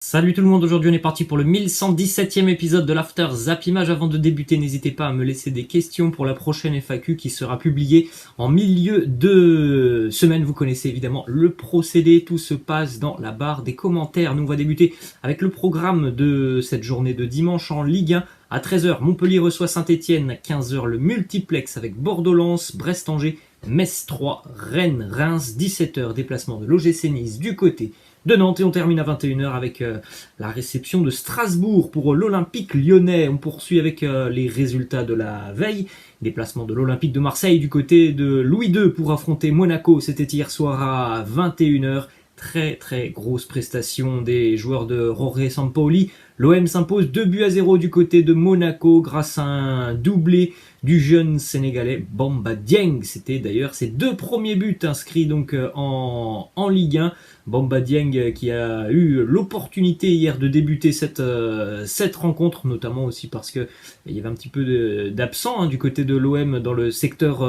Salut tout le monde, aujourd'hui on est parti pour le 1117e épisode de l'After Zap Image. Avant de débuter, n'hésitez pas à me laisser des questions pour la prochaine FAQ qui sera publiée en milieu de semaine. Vous connaissez évidemment le procédé, tout se passe dans la barre des commentaires. Nous on va débuter avec le programme de cette journée de dimanche en Ligue 1. À 13h, Montpellier reçoit Saint-Etienne, à 15h le multiplex avec Bordeaux-Lens, Brest-Angers, Metz 3, Rennes, Reims, 17h, déplacement de l'OGC Nice du côté de Nantes et on termine à 21h avec la réception de Strasbourg pour l'Olympique lyonnais. On poursuit avec les résultats de la veille. Déplacement de l'Olympique de Marseille du côté de Louis II pour affronter Monaco. C'était hier soir à 21h. Très grosse prestation des joueurs de Jorge Sampaoli. L'OM s'impose 2-0 du côté de Monaco grâce à un doublé du jeune sénégalais Bamba Dieng. C'était d'ailleurs ses deux premiers buts inscrits donc en Ligue 1. Bamba Dieng qui a eu l'opportunité hier de débuter cette rencontre, notamment aussi parce que il y avait un petit peu d'absents du côté de l'OM dans le secteur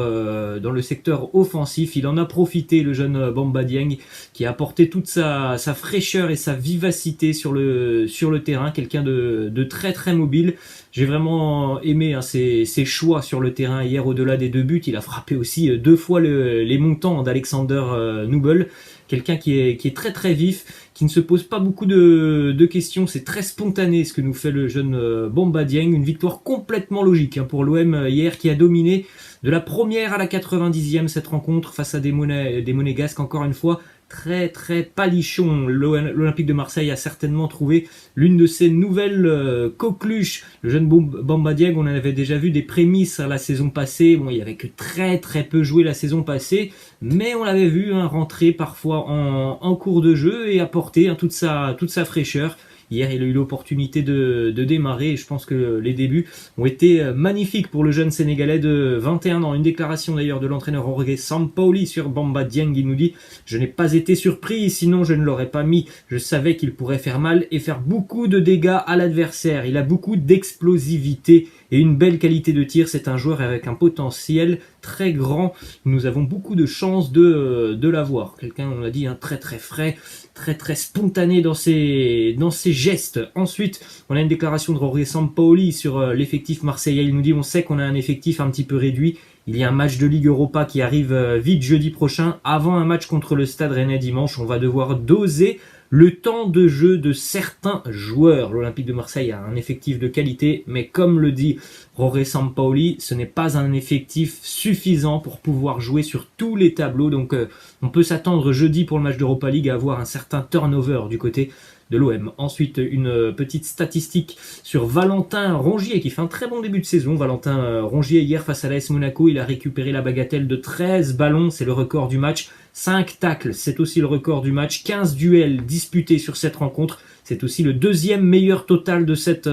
offensif. Il en a profité, le jeune Bamba Dieng, qui a apporté toute sa fraîcheur et sa vivacité sur le terrain. Quelqu'un de très mobile. J'ai vraiment aimé ses choix sur le terrain hier. Au-delà des deux buts, il a frappé aussi deux fois les montants d'Alexander Nubel. Quelqu'un qui est très vif, qui ne se pose pas beaucoup de questions. C'est très spontané ce que nous fait le jeune Bamba Dieng. Une victoire complètement logique pour l'OM hier, qui a dominé de la première à la 90e cette rencontre face à des Monégasques. Encore une fois, très palichon. L'Olympique de Marseille a certainement trouvé l'une de ses nouvelles coqueluches. Le jeune Bamba Dieng, on en avait déjà vu des prémices la saison passée. Bon, il y avait que très peu joué la saison passée, mais on l'avait vu rentrer parfois en cours de jeu et apporter toute sa fraîcheur. Hier, il a eu l'opportunité de démarrer et je pense que les débuts ont été magnifiques pour le jeune Sénégalais de 21 ans. Une déclaration d'ailleurs de l'entraîneur Jorge Sampaoli sur Bamba Dieng. Il nous dit « Je n'ai pas été surpris, sinon je ne l'aurais pas mis. Je savais qu'il pourrait faire mal et faire beaucoup de dégâts à l'adversaire. Il a beaucoup d'explosivité et une belle qualité de tir. C'est un joueur avec un potentiel très grand. Nous avons beaucoup de chance de l'avoir. » Quelqu'un, on l'a dit, très frais, très spontané dans ses gestes. Ensuite, on a une déclaration de Jorge Sampaoli sur l'effectif marseillais. Il nous dit « On sait qu'on a un effectif un petit peu réduit. Il y a un match de Ligue Europa qui arrive vite jeudi prochain. Avant un match contre le Stade Rennais dimanche, on va devoir doser le temps de jeu de certains joueurs. L'Olympique de Marseille a un effectif de qualité, mais comme le dit Jorge Sampaoli, ce n'est pas un effectif suffisant pour pouvoir jouer sur tous les tableaux. Donc on peut s'attendre jeudi pour le match d'Europa League à avoir un certain turnover du côté de l'OM. Ensuite, une petite statistique sur Valentin Rongier qui fait un très bon début de saison. Valentin Rongier hier face à l'AS Monaco, il a récupéré la bagatelle de 13 ballons, c'est le record du match. 5 tacles, c'est aussi le record du match. 15 duels disputés sur cette rencontre. C'est aussi le deuxième meilleur total de cette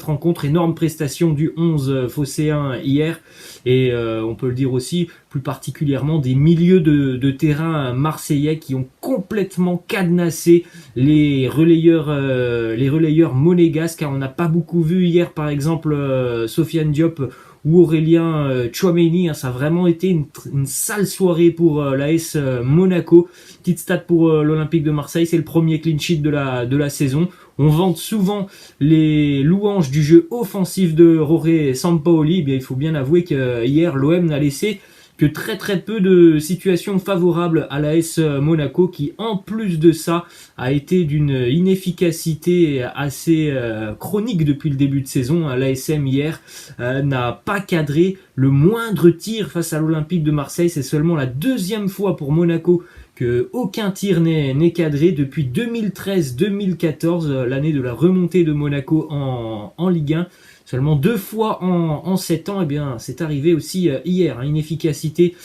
rencontre. Énorme prestation du 11 phocéen hier. Et on peut le dire aussi, plus particulièrement des milieux de terrain marseillais qui ont complètement cadenassé les relayeurs monégasques. Car on n'a pas beaucoup vu hier, par exemple, Sofiane Diop ou Aurélien Tchouaméni. Ça a vraiment été une sale soirée pour l'AS Monaco. Petite stat pour l'Olympique de Marseille, c'est le premier clean sheet de la saison. On vante souvent les louanges du jeu offensif de Jorge Sampaoli. Eh bien, il faut bien avouer que hier, l'OM n'a laissé que très peu de situations favorables à l'AS Monaco, qui en plus de ça a été d'une inefficacité assez chronique depuis le début de saison. L'ASM hier n'a pas cadré le moindre tir face à l'Olympique de Marseille. C'est seulement la deuxième fois pour Monaco que aucun tir n'est cadré depuis 2013-2014, l'année de la remontée de Monaco en Ligue 1. Seulement 2 fois en 7 ans, eh bien, c'est arrivé aussi hier. Une efficacité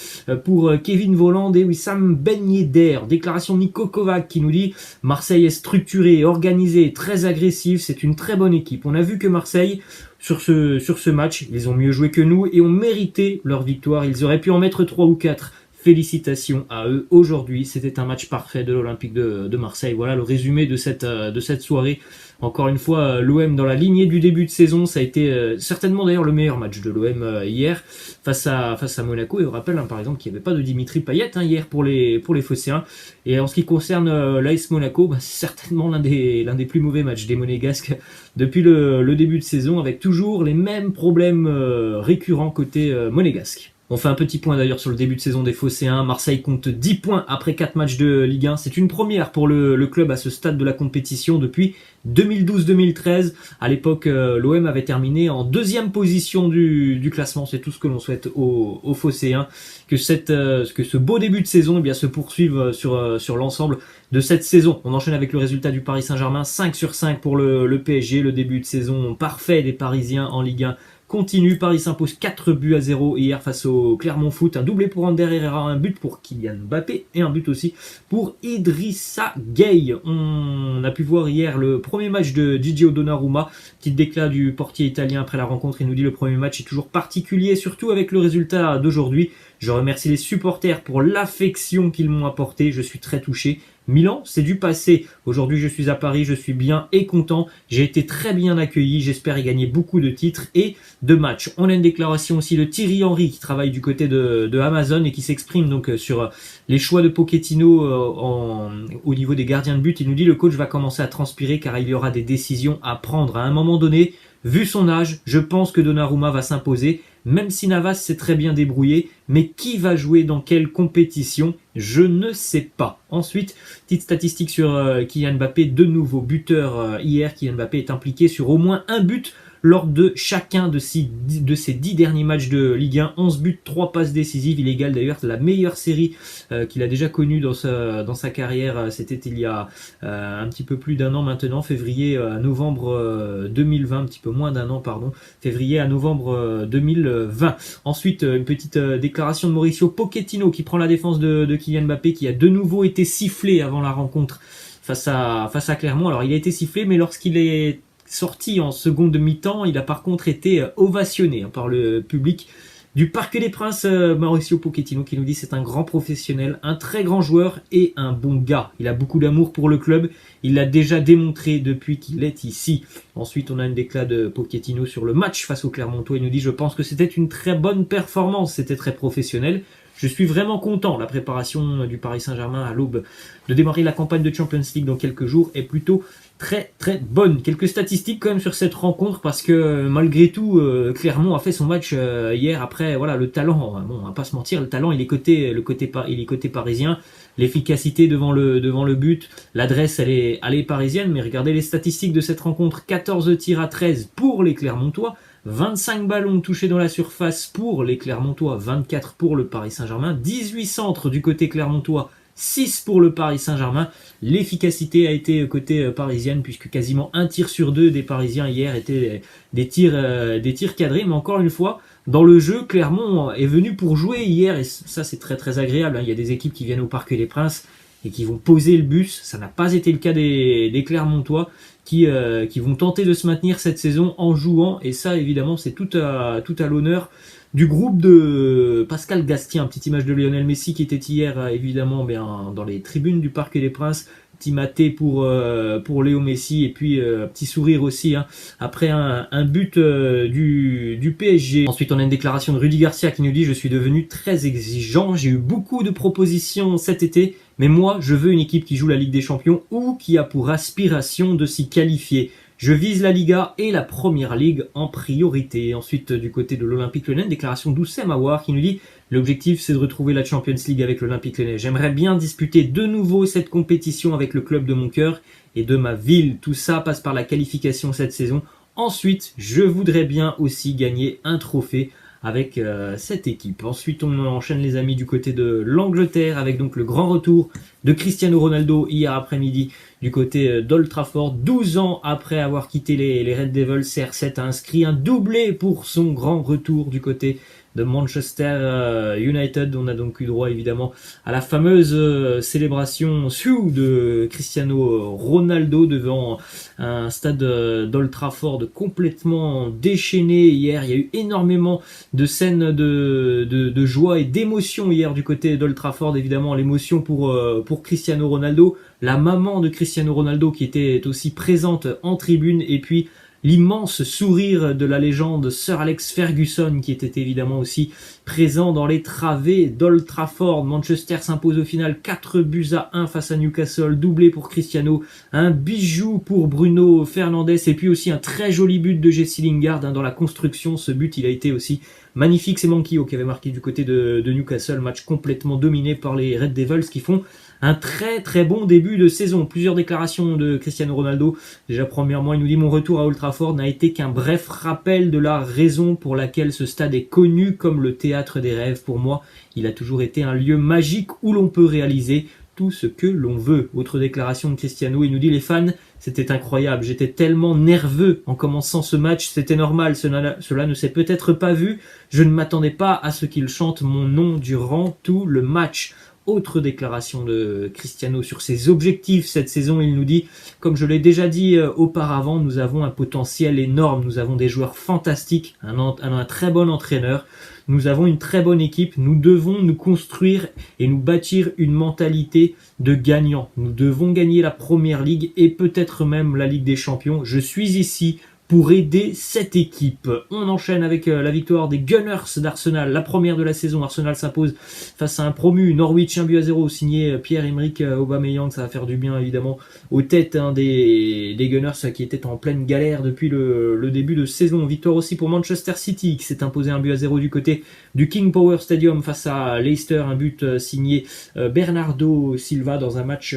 pour Kevin Volland et Wissam Ben Yedder. Déclaration de Niko Kovac qui nous dit « Marseille est structuré, organisé, très agressif, c'est une très bonne équipe. On a vu que Marseille, sur ce match, ils ont mieux joué que nous et ont mérité leur victoire. Ils auraient pu en mettre 3 ou 4. Félicitations à eux. Aujourd'hui, c'était un match parfait de l'Olympique de Marseille. Voilà le résumé de cette soirée. Encore une fois, l'OM dans la lignée du début de saison. Ça a été certainement d'ailleurs le meilleur match de l'OM hier face à Monaco. Et on rappelle par exemple qu'il n'y avait pas de Dimitri Payet hier pour les Phocéens. Et en ce qui concerne l'AS Monaco, c'est certainement l'un des plus mauvais matchs des Monégasques depuis le début de saison, avec toujours les mêmes problèmes récurrents côté monégasque. On fait un petit point d'ailleurs sur le début de saison des Phocéens. Marseille compte 10 points après 4 matchs de Ligue 1. C'est une première pour le club à ce stade de la compétition depuis 2012-2013. À l'époque, l'OM avait terminé en deuxième position du classement. C'est tout ce que l'on souhaite aux Phocéens. Que ce beau début de saison se poursuive sur l'ensemble de cette saison. On enchaîne avec le résultat du Paris Saint-Germain. 5/5 pour le PSG. Le début de saison parfait des Parisiens en Ligue 1 continue. Paris s'impose 4-0 hier face au Clermont Foot. Un doublé pour Ander Herrera, un but pour Kylian Mbappé et un but aussi pour Idrissa Gueye. On a pu voir hier le premier match de Gigio Donnarumma, petite déclat du portier italien après la rencontre. Il nous dit le premier match est toujours particulier, surtout avec le résultat d'aujourd'hui. Je remercie les supporters pour l'affection qu'ils m'ont apportée. Je suis très touché. Milan, c'est du passé. Aujourd'hui, je suis à Paris, je suis bien et content. J'ai été très bien accueilli. J'espère y gagner beaucoup de titres et de matchs. On a une déclaration aussi de Thierry Henry qui travaille du côté de Amazon et qui s'exprime donc sur les choix de Pochettino au niveau des gardiens de but. Il nous dit le coach va commencer à transpirer car il y aura des décisions à prendre à un moment donné. Vu son âge, je pense que Donnarumma va s'imposer, même si Navas s'est très bien débrouillé, mais qui va jouer dans quelle compétition, je ne sais pas. Ensuite, petite statistique sur Kylian Mbappé, de nouveau buteur hier. Kylian Mbappé est impliqué sur au moins un but lors de chacun de ses 10 derniers matchs de Ligue 1, 11 buts, 3 passes décisives. Il égale d'ailleurs la meilleure série qu'il a déjà connue dans sa carrière. C'était il y a un petit peu plus d'un an maintenant, février à novembre 2020, un petit peu moins d'un an, pardon, février à novembre 2020. Ensuite, une petite déclaration de Mauricio Pochettino qui prend la défense de Kylian Mbappé, qui a de nouveau été sifflé avant la rencontre face à Clermont. Alors, il a été sifflé, mais lorsqu'il est sorti en seconde mi-temps, il a par contre été ovationné par le public du Parc des Princes. Mauricio Pochettino qui nous dit c'est un grand professionnel, un très grand joueur et un bon gars. Il a beaucoup d'amour pour le club, il l'a déjà démontré depuis qu'il est ici. Ensuite, on a une déclat de Pochettino sur le match face au Clermontois. Il nous dit je pense que c'était une très bonne performance, c'était très professionnel. Je suis vraiment content. La préparation du Paris Saint-Germain à l'aube de démarrer la campagne de Champions League dans quelques jours est plutôt très très bonne. Quelques statistiques quand même sur cette rencontre parce que malgré tout, Clermont a fait son match hier. Après, voilà, le talent, bon, on va pas se mentir, le talent il est côté parisien. L'efficacité devant le but, l'adresse elle est parisienne. Mais regardez les statistiques de cette rencontre: 14 tirs à 13 pour les Clermontois. 25 ballons touchés dans la surface pour les Clermontois, 24 pour le Paris Saint-Germain, 18 centres du côté clermontois, 6 pour le Paris Saint-Germain. L'efficacité a été côté parisienne puisque quasiment un tir sur deux des Parisiens hier étaient des tirs cadrés. Mais encore une fois, dans le jeu, Clermont est venu pour jouer hier et ça c'est très très agréable. Il y a des équipes qui viennent au Parc des Princes et qui vont poser le bus. Ça n'a pas été le cas des Clermontois qui vont tenter de se maintenir cette saison en jouant, et ça évidemment c'est tout à l'honneur du groupe de Pascal Gastien. Petite image de Lionel Messi qui était hier évidemment dans les tribunes du Parc des Princes. Petit maté pour Léo Messi et puis petit sourire aussi après un but du PSG. Ensuite on a une déclaration de Rudy Garcia qui nous dit je suis devenu très exigeant, j'ai eu beaucoup de propositions cet été, mais moi je veux une équipe qui joue la Ligue des Champions ou qui a pour aspiration de s'y qualifier. Je vise la Liga et la Première Ligue en priorité. Ensuite, du côté de l'Olympique Lyonnais, déclaration d'Oussem Aouar qui nous dit l'objectif c'est de retrouver la Champions League avec l'Olympique Lyonnais. J'aimerais bien disputer de nouveau cette compétition avec le club de mon cœur et de ma ville. Tout ça passe par la qualification cette saison. Ensuite, je voudrais bien aussi gagner un trophée avec cette équipe. Ensuite, on enchaîne les amis du côté de l'Angleterre avec donc le grand retour de Cristiano Ronaldo hier après-midi du côté d'Old Trafford. 12 ans après avoir quitté les Red Devils, CR7 a inscrit un doublé pour son grand retour du côté de Manchester United. On a donc eu droit évidemment à la fameuse célébration Sioux de Cristiano Ronaldo devant un stade d'Old Trafford complètement déchaîné hier. Il y a eu énormément de scènes de joie et d'émotion hier du côté d'Old Trafford. Évidemment l'émotion pour Cristiano Ronaldo, la maman de Cristiano Ronaldo qui était aussi présente en tribune, et puis l'immense sourire de la légende Sir Alex Ferguson qui était évidemment aussi présent dans les travées d'Old Trafford. Manchester s'impose au final 4-1 face à Newcastle, doublé pour Cristiano, un bijou pour Bruno Fernandes et puis aussi un très joli but de Jesse Lingard dans la construction. Ce but il a été aussi magnifique, c'est Manquillo qui avait marqué du côté de Newcastle, match complètement dominé par les Red Devils qui font un très très bon début de saison. Plusieurs déclarations de Cristiano Ronaldo. Déjà premièrement, il nous dit: mon retour à Old Trafford n'a été qu'un bref rappel de la raison pour laquelle ce stade est connu comme le théâtre des rêves. Pour moi, il a toujours été un lieu magique où l'on peut réaliser tout ce que l'on veut. Autre déclaration de Cristiano, il nous dit: les fans, c'était incroyable, j'étais tellement nerveux en commençant ce match, c'était normal, cela ne s'est peut-être pas vu, je ne m'attendais pas à ce qu'ils chantent mon nom durant tout le match. Autre déclaration de Cristiano sur ses objectifs cette saison, il nous dit: comme je l'ai déjà dit auparavant, nous avons un potentiel énorme, nous avons des joueurs fantastiques, un très bon entraîneur, nous avons une très bonne équipe, nous devons nous construire et nous bâtir une mentalité de gagnant. Nous devons gagner la Première Ligue et peut-être même la Ligue des Champions. Je suis ici pour aider cette équipe. On enchaîne avec la victoire des Gunners d'Arsenal, la première de la saison. Arsenal s'impose face à un promu Norwich 1-0 signé Pierre-Emerick Aubameyang. Ça va faire du bien évidemment aux têtes des Gunners qui étaient en pleine galère depuis le début de saison. Victoire aussi pour Manchester City qui s'est imposé 1-0 du côté du King Power Stadium face à Leicester. Un but signé Bernardo Silva dans un match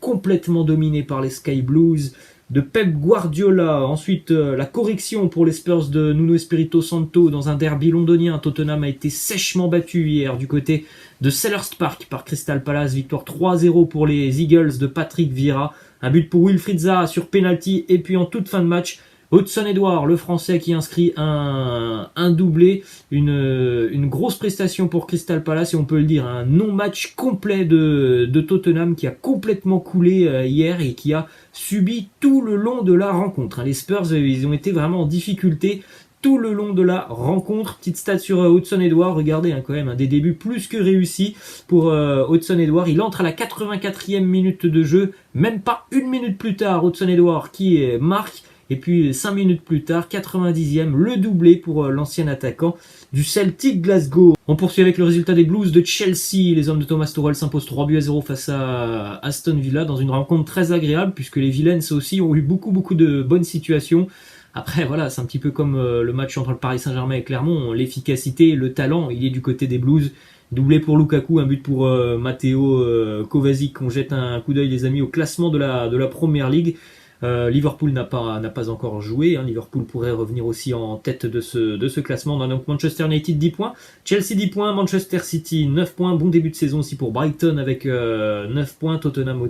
complètement dominé par les Sky Blues de Pep Guardiola. Ensuite, la correction pour les Spurs de Nuno Espirito Santo dans un derby londonien. Tottenham a été sèchement battu hier du côté de Selhurst Park par Crystal Palace. Victoire 3-0 pour les Eagles de Patrick Vieira. Un but pour Wilfried Zaha sur penalty. Et puis en toute fin de match, Hudson-Odoi, le Français qui inscrit un doublé, une grosse prestation pour Crystal Palace et on peut le dire, un non-match complet de Tottenham qui a complètement coulé hier et qui a subi tout le long de la rencontre. Les Spurs, ils ont été vraiment en difficulté tout le long de la rencontre. Petite stat sur Hudson-Odoi, regardez quand même, des débuts plus que réussis pour Hudson-Odoi. Il entre à la 84e minute de jeu, même pas une minute plus tard, Hudson-Odoi qui marque. Et puis 5 minutes plus tard, 90e, le doublé pour l'ancien attaquant du Celtic Glasgow. On poursuit avec le résultat des Blues de Chelsea. Les hommes de Thomas Tuchel s'imposent 3-0 face à Aston Villa dans une rencontre très agréable puisque les Villains aussi ont eu beaucoup de bonnes situations. Après voilà, c'est un petit peu comme le match entre le Paris Saint-Germain et Clermont. L'efficacité, le talent, il est du côté des Blues. Doublé pour Lukaku, un but pour Matteo Kovacic. On jette un coup d'œil les amis au classement de la Première Ligue. Liverpool n'a pas encore joué. Liverpool pourrait revenir aussi en tête de ce classement. On a donc Manchester United 10 points, Chelsea 10 points, Manchester City 9 points. Bon début de saison aussi pour Brighton avec 9 points. Tottenham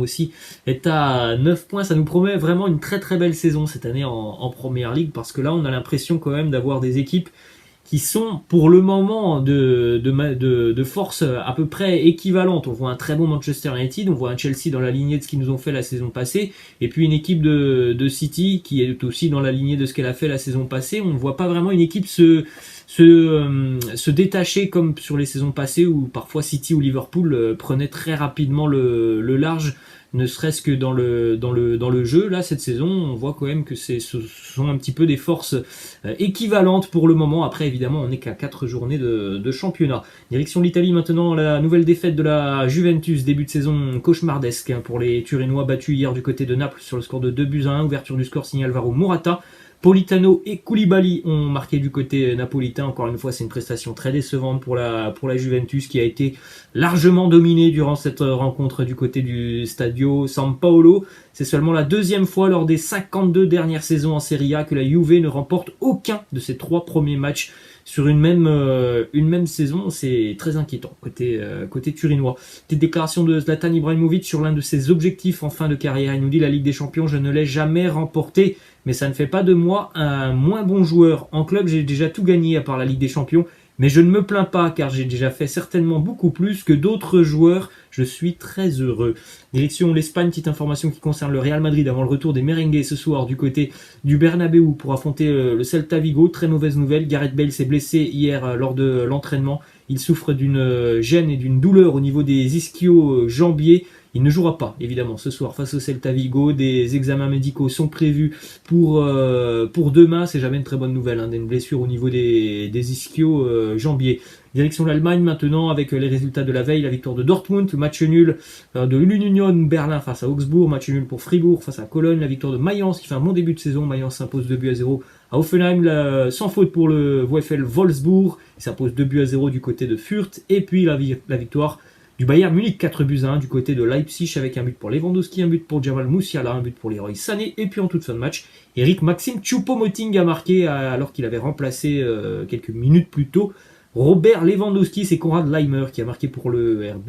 aussi est à 9 points. Ça nous promet vraiment une très très belle saison cette année en Première Ligue parce que là on a l'impression quand même d'avoir des équipes qui sont pour le moment de force à peu près équivalentes. On voit un très bon Manchester United, on voit un Chelsea dans la lignée de ce qu'ils nous ont fait la saison passée, et puis une équipe de City qui est aussi dans la lignée de ce qu'elle a fait la saison passée. On ne voit pas vraiment une équipe se détacher comme sur les saisons passées où parfois City ou Liverpool prenaient très rapidement le large, ne serait-ce que dans le jeu. Là, cette saison, on voit quand même que ce sont un petit peu des forces équivalentes pour le moment. Après, évidemment, on n'est qu'à 4 journées de championnat. Direction l'Italie maintenant, la nouvelle défaite de la Juventus, début de saison cauchemardesque pour les Turinois battus hier du côté de Naples sur le score de 2-1. Ouverture du score signale Alvaro Morata. Politano et Koulibaly ont marqué du côté napolitain. Encore une fois, c'est une prestation très décevante pour la Juventus qui a été largement dominée durant cette rencontre du côté du Stadio San Paolo. C'est seulement la deuxième fois lors des 52 dernières saisons en Serie A que la Juve ne remporte aucun de ses 3 premiers matchs sur une même saison. C'est très inquiétant côté turinois. Petite déclaration de Zlatan Ibrahimovic sur l'un de ses objectifs en fin de carrière. Il nous dit: la Ligue des Champions, je ne l'ai jamais remportée, mais ça ne fait pas de moi un moins bon joueur. En club, j'ai déjà tout gagné à part la Ligue des Champions, mais je ne me plains pas car j'ai déjà fait certainement beaucoup plus que d'autres joueurs. Je suis très heureux. Direction l'Espagne, petite information qui concerne le Real Madrid avant le retour des merengues ce soir du côté du Bernabéu pour affronter le Celta Vigo. Très mauvaise nouvelle, Gareth Bale s'est blessé hier lors de l'entraînement. Il souffre d'une gêne et d'une douleur au niveau des ischio-jambiers. Il ne jouera pas, évidemment, ce soir face au Celta Vigo. Des examens médicaux sont prévus pour demain. C'est jamais une très bonne nouvelle, une blessure au niveau des ischio-jambiers. Direction l'Allemagne maintenant avec les résultats de la veille, la victoire de Dortmund, le match nul de l'Union Berlin face à Augsbourg, match nul pour Fribourg face à Cologne, la victoire de Mayence qui fait un bon début de saison. Mayence s'impose 2-0 à Offenheim, sans faute pour le VfL Wolfsburg, il s'impose 2-0 du côté de Fürth, et puis la victoire du Bayern Munich 4-1 du côté de Leipzig avec un but pour Lewandowski, un but pour Jamal Musiala, un but pour Leroy Sané, et puis en toute fin de match, Eric Maxime Choupo-Moting a marqué alors qu'il avait remplacé quelques minutes plus tôt Robert Lewandowski. C'est Konrad Laimer qui a marqué pour le RB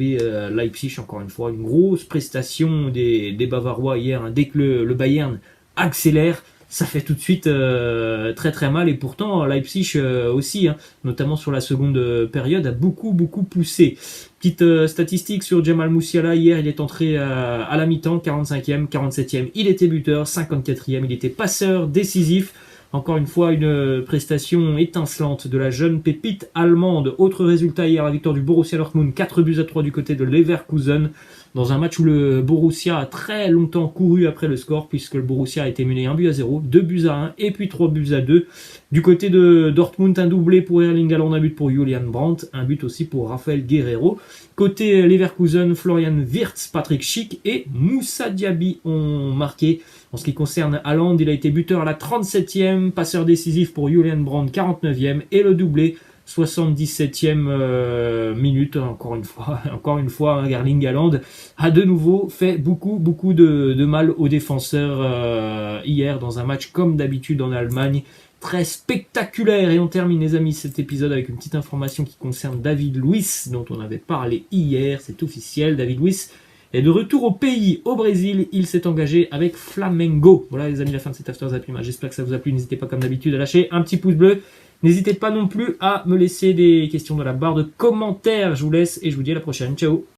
Leipzig. Encore une fois, une grosse prestation des Bavarois hier. Dès que le Bayern accélère, ça fait tout de suite très très mal. Et pourtant, Leipzig aussi, notamment sur la seconde période, a beaucoup poussé. Petite statistique sur Jamal Musiala. Hier, il est entré à la mi-temps, 45e, 47e. Il était buteur, 54e. Il était passeur décisif. Encore une fois, une prestation étincelante de la jeune pépite allemande. Autre résultat hier, la victoire du Borussia Dortmund, 4-3 du côté de Leverkusen, dans un match où le Borussia a très longtemps couru après le score, puisque le Borussia a été mené 1-0, 2-1 et puis 3-2. Du côté de Dortmund, un doublé pour Erling Haaland, un but pour Julian Brandt, un but aussi pour Rafael Guerreiro. Côté Leverkusen, Florian Wirtz, Patrick Schick et Moussa Diaby ont marqué. En ce qui concerne Haaland, il a été buteur à la 37e, passeur décisif pour Julian Brandt, 49e, et le doublé, 77e minute. Encore une fois, Erling Haaland a de nouveau fait beaucoup de mal aux défenseurs hier dans un match comme d'habitude en Allemagne. Très spectaculaire. Et on termine, les amis, cet épisode avec une petite information qui concerne David Luiz, dont on avait parlé hier. C'est officiel, David Luiz est de retour au pays, au Brésil. Il s'est engagé avec Flamengo. Voilà, les amis, la fin de cet After Zappima. J'espère que ça vous a plu. N'hésitez pas, comme d'habitude, à lâcher un petit pouce bleu. N'hésitez pas non plus à me laisser des questions dans la barre de commentaires. Je vous laisse et je vous dis à la prochaine. Ciao.